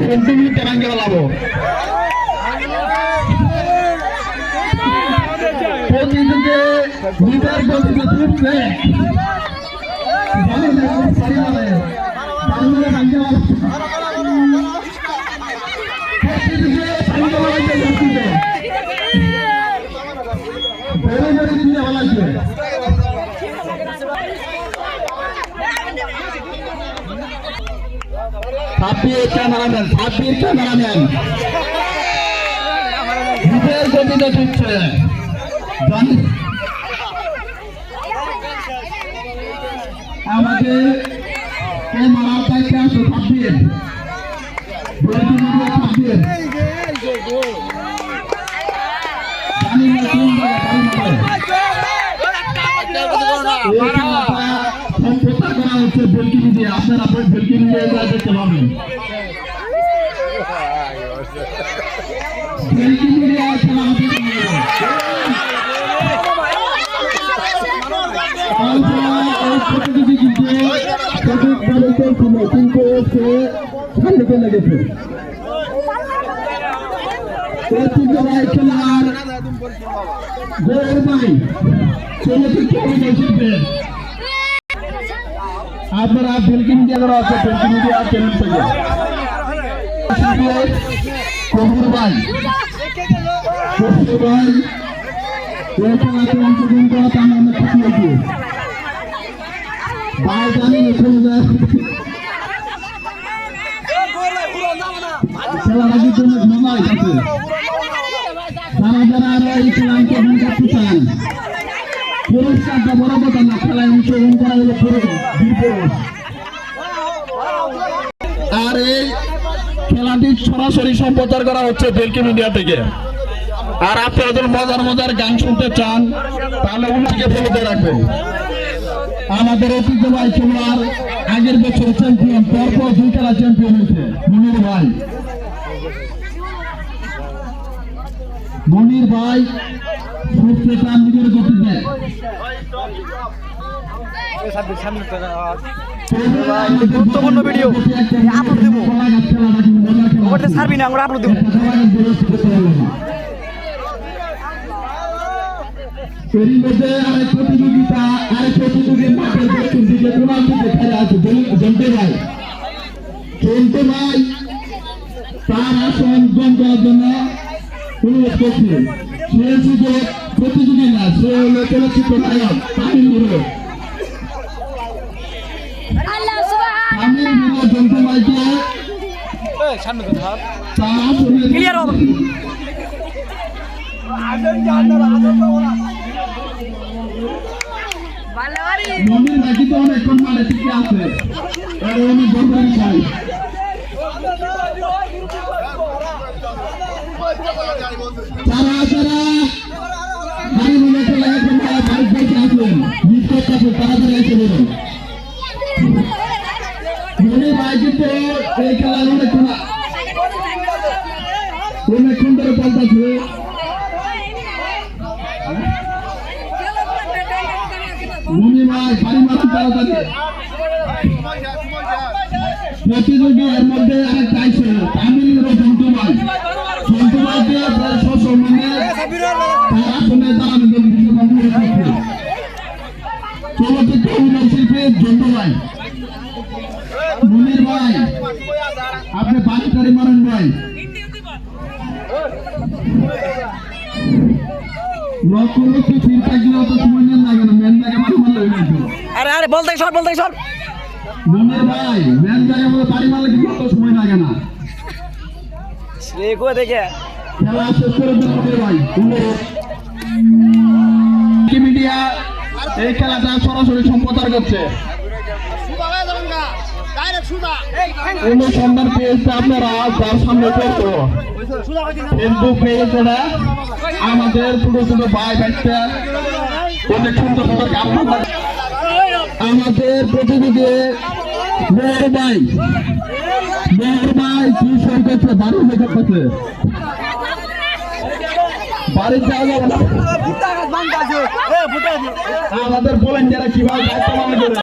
continue terangge balabo প্রতিযোগে leader গতিতে ছুটছে ভালো লাগছে সারি মারে বাংলা ভাঙ্গে প্রতিযোগে ভাঙ্গে লাগছে গতিতে বড় বড় দিনে ভালো লাগছে সাব্বির ক্যামেরাম্যান লিডার গতিতে ছুটছে আমাদের ক্যামেরা থেকে আসো সাব্বির সাব্বির জানি না কোন সম্প্রচার করা হচ্ছে বেলকিনি দিয়ে আপনারা বেলকিনি দিয়ে দেখতে পাবেন বেলকিনি দিয়ে খেলা লেগেছে খেলার আপনারা বেলকিনি দিয়ে করা আছে বেলকিনি দিয়ে কবির ভাই অংশগ্রহণ করা আমি অনেক খুশি হয়েছি ভাই জানি খেলার জন্য মনে আছে যারা যারা আরো এই খেলা অংশগ্রহণ করতে চান পুরস্কারটা বড় কথা না খেলায় অংশগ্রহণ করা হলো আর এই খেলাটি সরাসরি সম্প্রচার করা হচ্ছে বেলকি মিডিয়া থেকে আর আপনারা যদি মজার মজার গান শুনতে চান তাহলে উনাকে ফেলে রাখবেন আমাদের ঐতিহ্যবাহী খেলোয়াড় আগের বছর চ্যাম্পিয়ন পরপর 2 খেলা চ্যাম্পিয়ন হয়েছে মনির ভাই সুস্থ চান নিজের গতিতে গুরুত্বপূর্ণ ভিডিও আপলোড দেবো ওটা ছাড়বি না আমরা আপলোড দেবো এরই মধ্যে আরেক প্রতিযোগীর মাঠের দক্ষিণ দিকে কোনার দিকে খেলা আছে জন্টে ভাই তার আসন গ্রহণ করার জন্য অনুরোধ করছি সে শুধু প্রতিযোগী না সে হলো চলচ্চিত্র নায়ক তামিল হিরো জন্টে ভাইকে ক্লিয়ার হবে মন্দির নাকি তো অনেকক্ষণ মানে ঠিকই আছে উনি বলবেন চাই যারা যারা বাড়ি মনে চলে এখন বাড়ির বসে আসবেন নিশ্চয় কাছে তাড়াতাড়ি এসে বলুন মনে ভাই কিন্তু এই খেলার অনেকক্ষণ ধরে বলতেছে মনে ভাই বাড়ি মারুন তাড়াতাড়ি প্রতিযোগী এর মধ্যে আরেক চাইছে তামিল হিরো জন্টু ভাইকে প্রায় 600 মিনিট তার আসনে দাঁড়ানো চলচ্চিত্র অভিনয় শিল্পী জন্টু ভাই মনির ভাই আপনি বাড়ি টাড়ি মারেন ভাই লক্ষ লক্ষ ফিরটা গিয়ে অত সময় নেন না কেন মেন জায়গা বাড়ি মারলে আরে বলতে সর মনির ভাই মেন জায়গা বাড়ি মারলে কিন্তু অত সময় লাগে না দেখে খেলা শেষ করে দিন মনির ভাই মিডিয়া এই খেলাটা সরাসরি সম্প্রচার করছে অনুসন্ধান পেয়েছে আপনারা যার সামনে করতো ফেসবুক পেয়েছে না আমাদের ছোট ছোট ভাই বাচ্চা অনেক সুন্দর সুন্দর গান আমাদের প্রতিনিধি মেহর ভাই কি সই করছে বাড়ি মেকআপ করছে বাড়ির যাওয়া যাবে না আমাদের বলেন যারা কিভাবে